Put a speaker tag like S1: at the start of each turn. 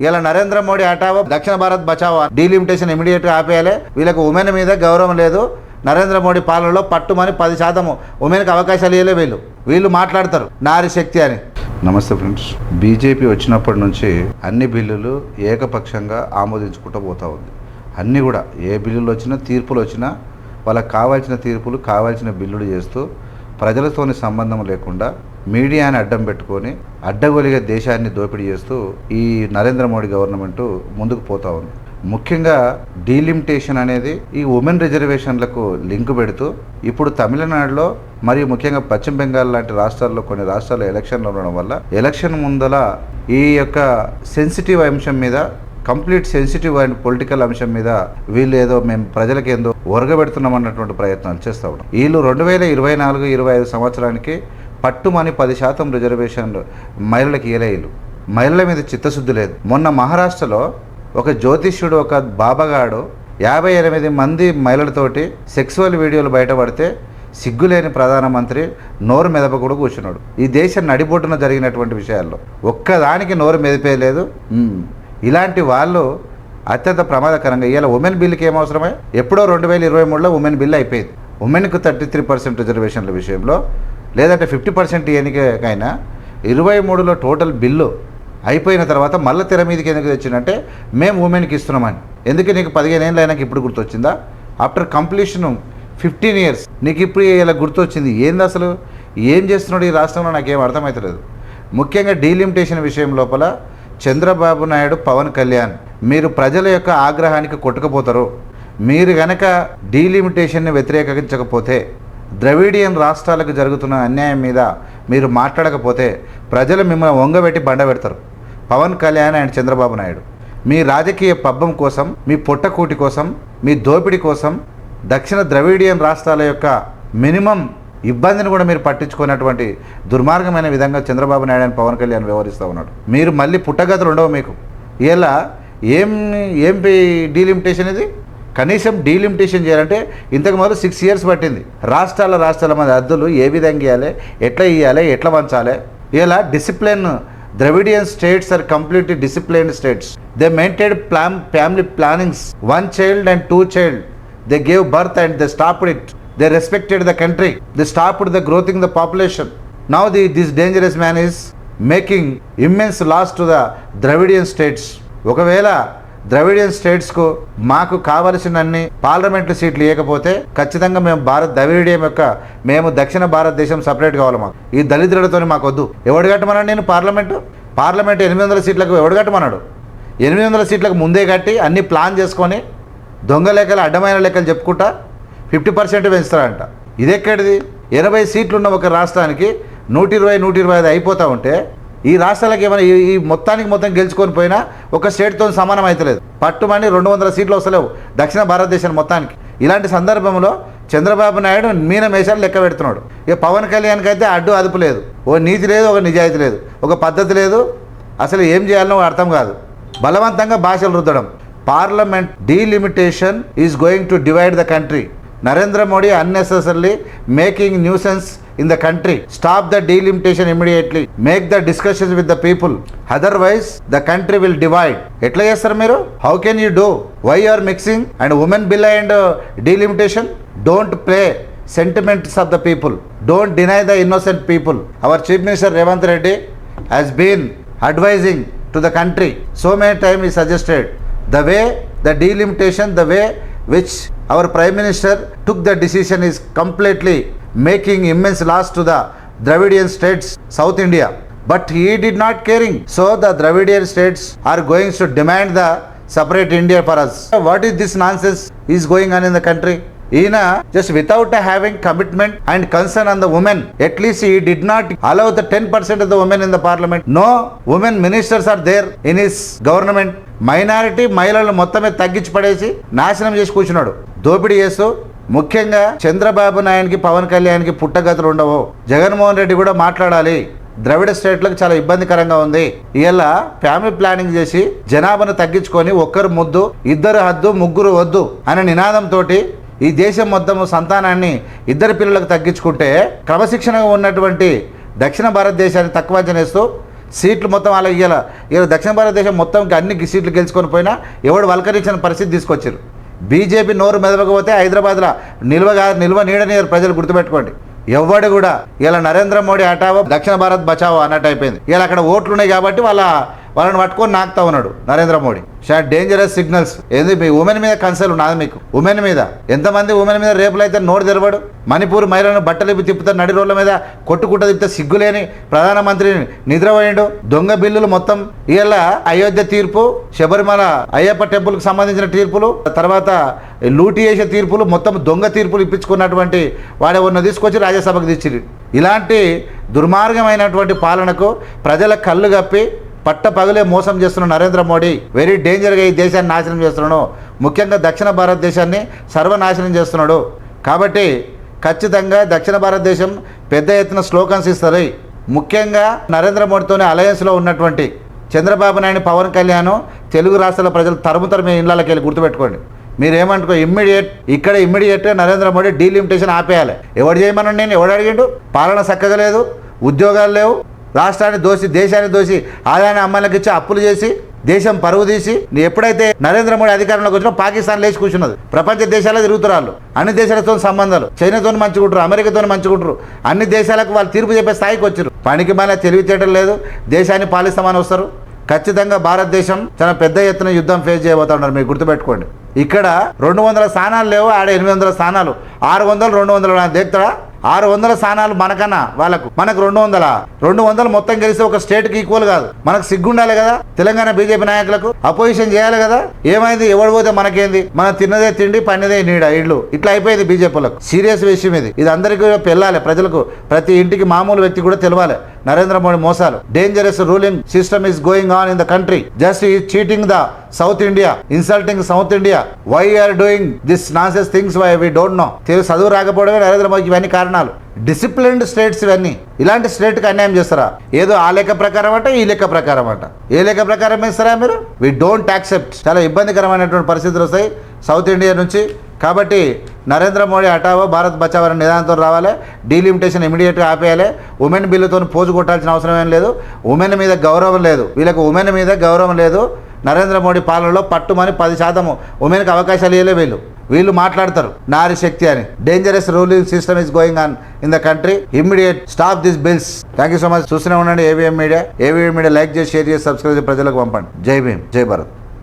S1: ఇలా నరేంద్ర మోడీ హఠావో, దక్షిణ భారత్ బచావో, డీలిమిటేషన్ ఇమీడియట్గా ఆపేయాలి. వీళ్ళకి ఉమెన్ మీద గౌరవం లేదు. నరేంద్ర మోడీ పాలనలో పట్టుమని 10% ఉమెన్కి అవకాశాలు ఇవ్వలే. వీళ్ళు మాట్లాడతారు నారీ శక్తి అని. నమస్తే ఫ్రెండ్స్. బీజేపీ వచ్చినప్పటి నుంచి అన్ని బిల్లులు ఏకపక్షంగా ఆమోదించుకుంటూ పోతూ ఉంది. అన్నీ కూడా ఏ బిల్లులు వచ్చినా, తీర్పులు వచ్చినా వాళ్ళకి కావాల్సిన తీర్పులు, కావాల్సిన బిల్లులు చేస్తూ ప్రజలతోని సంబంధం లేకుండా మీడియాని అడ్డం పెట్టుకొని అడ్డగొలిగే దేశాన్ని దోపిడీ చేస్తూ ఈ నరేంద్ర మోడీ గవర్నమెంట్ ముందుకు పోతూ ఉంది. ముఖ్యంగా డీలిమిటేషన్ అనేది ఈ ఉమెన్ రిజర్వేషన్లకు లింక్ పెడుతూ ఇప్పుడు తమిళనాడులో మరియు ముఖ్యంగా పశ్చిమ బెంగాల్ లాంటి రాష్ట్రాల్లో కొన్ని రాష్ట్రాల్లో ఎలక్షన్లు ఉండడం వల్ల ఎలక్షన్ ముందల ఈ యొక్క సెన్సిటివ్ అంశం మీద, కంప్లీట్ సెన్సిటివ్ అండ్ పొలిటికల్ అంశం మీద వీళ్ళు ఏదో మేము ప్రజలకు ఏందో ఒరగబెడుతున్నాం అన్నటువంటి ప్రయత్నాలు చేస్తూ ఉన్నాం. వీళ్ళు 2024-25 సంవత్సరానికి పట్టుమని 10% రిజర్వేషన్లు మహిళలకు ఇయ్యలేదు. మహిళల మీద చిత్తశుద్ధి లేదు. మొన్న మహారాష్ట్రలో ఒక జ్యోతిష్యుడు, ఒక బాబాగాడు 58 మంది మహిళలతోటి సెక్సువల్ వీడియోలు బయటపడితే సిగ్గులేని ప్రధానమంత్రి నోరు మెదపకూడా కూర్చున్నాడు. ఈ దేశం నడిబొడ్డున జరిగినటువంటి విషయాల్లో ఒక్కదానికి నోరు మెదిపేయలేదు. ఇలాంటి వాళ్ళు అత్యంత ప్రమాదకరంగా ఇవాళ ఉమెన్ బిల్లుకి ఏమవసరమే? ఎప్పుడో 2023లో ఉమెన్ బిల్లు అయిపోయింది. ఉమెన్కు 33% రిజర్వేషన్ల విషయంలో, లేదంటే 50% ఎన్నికైనా 23లో టోటల్ బిల్లు అయిపోయిన తర్వాత మళ్ళీ తెర మీదకి ఎందుకు తెచ్చిందంటే మేము ఉమెన్కి ఇస్తున్నామని. ఎందుకు నీకు 15 ఏళ్ళు అయినాక ఇప్పుడు గుర్తొచ్చిందా? ఆఫ్టర్ కంప్లీషన్ 15 years నీకు ఇప్పుడు ఇలా గుర్తొచ్చింది. ఏంది అసలు? ఏం చేస్తున్నాడు ఈ రాష్ట్రంలో? నాకేం అర్థమవుతలేదు. ముఖ్యంగా డీలిమిటేషన్ విషయం లోపల చంద్రబాబు నాయుడు, పవన్ కళ్యాణ్ మీరు ప్రజల యొక్క ఆగ్రహానికి కొట్టుకుపోతారు. మీరు గనక డీలిమిటేషన్ని వ్యతిరేకించకపోతే, ద్రవిడియన్ రాష్ట్రాలకు జరుగుతున్న అన్యాయం మీద మీరు మాట్లాడకపోతే ప్రజలు మిమ్మల్ని వంగబెట్టి బండ పెడతారు. పవన్ కళ్యాణ్ అండ్ చంద్రబాబు నాయుడు మీ రాజకీయ పబ్బం కోసం, మీ పొట్టకూటి కోసం, మీ దోపిడీ కోసం దక్షిణ ద్రవిడియన్ రాష్ట్రాల యొక్క మినిమం ఇబ్బందిని కూడా మీరు పట్టించుకున్నటువంటి దుర్మార్గమైన విధంగా చంద్రబాబు నాయుడు అని పవన్ కళ్యాణ్ వ్యవహరిస్తూ ఉన్నాడు. మీరు మళ్ళీ పుట్టగతులు ఉండవు మీకు. ఇలా ఏం డీలిమిటేషన్ ఇది? కనీసం డీలిమిటేషన్ చేయాలంటే ఇంతకు మొదలు 6 years పట్టింది. రాష్ట్రాల మధ్య హద్దులు ఏ విధంగా ఇవ్వాలి, ఎట్లా ఇవ్వాలి, ఎట్లా వంచాలి. ఇలా discipline Dravidian states are completely disciplined states. They maintain family plannings, 1 child and 2 child. They gave birth and they stopped it. They respected the country. They stopped the growth in the population. Now this dangerous man is making immense loss to the Dravidian states. ఒకవేళ Dravidian స్టేట్స్కు మాకు కావలసినన్ని parliament సీట్లు ఇవ్వకపోతే ఖచ్చితంగా మేము ద్రవిడియం యొక్క మేము దక్షిణ భారతదేశం సపరేట్ కావాలి. మాకు ఈ దళితులతో మాకు వద్దు. ఎవడు కట్టమన్నాడు? నేను పార్లమెంటు 800 సీట్లకు ఎవడు కట్టమన్నాడు? 800 సీట్లకు ముందే కట్టి అన్ని ప్లాన్ చేసుకొని దొంగ లెక్కలు, అడ్డమైన లెక్కలు చెప్పుకుంటా 50% పెంచుతారంట. ఇదెక్కడిది? 80 సీట్లు ఉన్న ఒక రాష్ట్రానికి 120-125 అయిపోతూ ఉంటే ఈ రాష్ట్రాలకు ఏమైనా ఈ మొత్తం గెలుచుకొని పోయినా ఒక స్టేట్తో సమానం అవుతలేదు. పట్టుమని 200 సీట్లు వస్తలేవు దక్షిణ భారతదేశం మొత్తానికి. ఇలాంటి సందర్భంలో చంద్రబాబు నాయుడు మీనమేషాలు లెక్క పెడుతున్నాడు. ఇక పవన్ కళ్యాణ్కి అయితే అడ్డు అదుపు లేదు, ఓ నీతి లేదు, ఒక నిజాయితీ లేదు, ఒక పద్ధతి లేదు. అసలు ఏం చేయాలనో అర్థం కాదు. బలవంతంగా భాషలు రుద్దడం. Parliament delimitation is going to divide the country. Narendra Modi unnecessarily making nuisance in the country. Stop the delimitation immediately. Make the discussions with the people. Otherwise, the country will divide. Etla chestaru meeru? How can you do? Why you are mixing and women bill and delimitation? Don't play sentiments of the people. Don't deny the innocent people. Our Chief Minister Revanth Reddy has been advising to the country. So many times he suggested the way the delimitation, the way which our Prime Minister took the decision is completely making immense loss to the Dravidian states, South India. But he did not caring. So the Dravidian states are going to demand the separate India for us. What is this nonsense is going on in the country? ఈయన just without having commitment and concern on the women, at least he did not allow the 10% of the women in the parliament. No women ministers are there in his government. Minority మహిళలను మొత్తమే తగ్గించి పడేసి నాశనం చేసి కూర్చున్నాడు, దోపిడీ చేస్తూ. ముఖ్యంగా చంద్రబాబు నాయుడికి, పవన్ కళ్యాణ్కి పుట్టగతులు ఉండవు. జగన్మోహన్ రెడ్డి కూడా మాట్లాడాలి. ద్రవిడ స్టేట్లకు చాలా ఇబ్బందికరంగా ఉంది. ఇలా ఫ్యామిలీ ప్లానింగ్ చేసి జనాభాను తగ్గించుకొని ఒక్కరు ముద్దు, ఇద్దరు హద్దు, ముగ్గురు వద్దు అనే నినాదంతో ఈ దేశం మొత్తం సంతానాన్ని 2 పిల్లలకు తగ్గించుకుంటే క్రమశిక్షణగా ఉన్నటువంటి దక్షిణ భారతదేశాన్ని తక్కువ అంచనేస్తూ సీట్లు మొత్తం వాళ్ళకి ఇలా దక్షిణ భారతదేశం మొత్తం అన్ని సీట్లు గెలుచుకొని పోయినా ఎవడు వల్కరించిన పరిస్థితి తీసుకొచ్చారు. బీజేపీ నోరు మెదవకపోతే హైదరాబాద్లో నిల్వ నీడనీయరు ప్రజలు, గుర్తుపెట్టుకోండి. ఎవడు కూడా ఇలా నరేంద్ర మోడీ హఠావో దక్షిణ భారత్ బచావో అన్నట్టు అయిపోయింది. ఇలా అక్కడ ఓట్లు ఉన్నాయి కాబట్టి వాళ్ళని పట్టుకొని నాకుతా ఉన్నాడు నరేంద్ర మోడీ. Dangerous signals. ఏంది మీ ఉమెన్ మీద కన్సర్న్ ఉన్నది మీకు? ఉమెన్ మీద ఎంతమంది ఉమెన్ మీద రేపులు అయితే నోరు తెరవడు. మణిపూర్ మహిళలను బట్టలు తిప్పుతారు, నడి రోడ్ల మీద కొట్టుకుంటూ తిప్పితే సిగ్గులేని ప్రధానమంత్రిని నిద్రపోయిండు. దొంగ బిల్లులు మొత్తం ఇవాళ అయోధ్య తీర్పు, శబరిమల అయ్యప్ప టెంపుల్కి సంబంధించిన తీర్పులు, తర్వాత లూటీ చేసే తీర్పులు, మొత్తం దొంగ తీర్పులు ఇప్పించుకున్నటువంటి వాడెవరిని తీసుకొచ్చి రాజ్యసభకు తెచ్చిరు. ఇలాంటి దుర్మార్గమైనటువంటి పాలనకు ప్రజల కళ్ళు కప్పి పట్ట పగలే మోసం చేస్తున్న నరేంద్ర మోడీ వెరీ డేంజర్గా ఈ దేశాన్ని నాశనం చేస్తున్నాడు. ముఖ్యంగా దక్షిణ భారతదేశాన్ని సర్వనాశనం చేస్తున్నాడు. కాబట్టి ఖచ్చితంగా దక్షిణ భారతదేశం పెద్ద ఎత్తున స్లోగన్స్ ఇస్తుంది. ముఖ్యంగా నరేంద్ర మోడీతోనే అలయన్స్లో ఉన్నటువంటి చంద్రబాబు నాయుడు, పవన్ కళ్యాణ్ తెలుగు రాష్ట్రాల ప్రజలు తరుముతరు మీ ఇళ్ళకి వెళ్ళి, గుర్తుపెట్టుకోండి. మీరేమనుకో ఇమ్మీడియట్గా నరేంద్ర మోడీ డీలిమిటేషన్ ఆపేయాలి. ఎవడు చేయమన్నాడు? నేను ఎవడు అడిగిండు? పాలన చక్కగా లేదు, ఉద్యోగాలు లేవు, రాష్ట్రాన్ని దోసి దేశాన్ని దోసి ఆదాయాన్ని అమ్మాయిలకు ఇచ్చి అప్పులు చేసి దేశం పరువు తీసి ఎప్పుడైతే నరేంద్ర మోడీ అధికారంలోకి వచ్చినా పాకిస్తాన్ లేచి కూర్చున్నది. ప్రపంచ దేశాల్లో తిరుగుతున్నారు. అన్ని దేశాలతో సంబంధాలు, చైనాతో మంచుకుంటారు, అమెరికాతో మంచుకుంటారు. అన్ని దేశాలకు వాళ్ళు తీర్పు చెప్పే స్థాయికి వచ్చారు. పనికి మన తెలివితేటలు లేదు, దేశాన్ని పాలిస్తామని వస్తారు. ఖచ్చితంగా భారతదేశం చాలా పెద్ద ఎత్తున యుద్ధం ఫేస్ చేయబోతున్నారు. మీరు గుర్తుపెట్టుకోండి. ఇక్కడ 200 స్థానాలు లేవు, ఆడ 800 స్థానాలు, 600 200 దేక్తాడా? 600 స్థానాలు మనకన్నా వాళ్ళకు, మనకు 200 మొత్తం గెలిస్తే ఒక స్టేట్కి ఈక్వల్ కాదు. మనకు సిగ్గుండాలి కదా తెలంగాణ బీజేపీ నాయకులకు, అపోజిషన్ చేయాలి కదా. ఏమైంది? ఎవడు పోతే మనకేంది? మనం తిన్నదే తిండి, పన్నదే నీడ ఇళ్ళు, ఇట్లా అయిపోయింది బీజేపీలకు. సీరియస్ విషయం ఇది అందరికీ పెళ్ళాలి, ప్రజలకు ప్రతి ఇంటికి మామూలు వ్యక్తి కూడా తెలవాలి నరేంద్ర మోడీ మోసాలు. Dangerous ruling system is going on in the country. Just is cheating the south India, insulting south India. Why are doing this nonsense things? Why we don't know. చదువు రాకపోవడమే నరేంద్ర మోడీకి ఇవన్నీ కారణాలు. డిసిప్లిన్డ్ స్టేట్స్ ఇవన్నీ. ఇలాంటి స్టేట్కి అన్యాయం చేస్తారా? ఏదో ఆ లెక్క ప్రకారం అంట, ఈ లెక్క ప్రకారం అంట. ఏ లెక్క ప్రకారం ఇస్తారా మీరు? We don't accept. చాలా ఇబ్బందికరమైనటువంటి పరిస్థితులు వస్తాయి సౌత్ ఇండియా నుంచి. కాబట్టి నరేంద్ర మోడీ హఠావో భారత్ బచావో అనే నిదానంతో రావాలి. డీలిమిటేషన్ ఇమీడియట్గా ఆపేయాలి. ఉమెన్ బిల్లుతో పోజు కొట్టాల్సిన అవసరం ఏం లేదు. ఉమెన్ మీద గౌరవం లేదు, వీళ్ళకు ఉమెన్ మీద గౌరవం లేదు. నరేంద్ర మోడీ పాలనలో పట్టుమని 10% ఉమెన్కి అవకాశాలు ఇవ్వలే. వీళ్ళు మాట్లాడతారు నారీ శక్తి అని. Dangerous ruling system is going on in the country. Immediate stop this bills. Thank you so much. చూస్తూనే ఉండండి ఏవిఎం మీడియా. లైక్ చేసి, షేర్ చేసి, సబ్స్క్రైబ్ చేసి ప్రజలకు పంపండి. జై భీమ్, జై భారత్.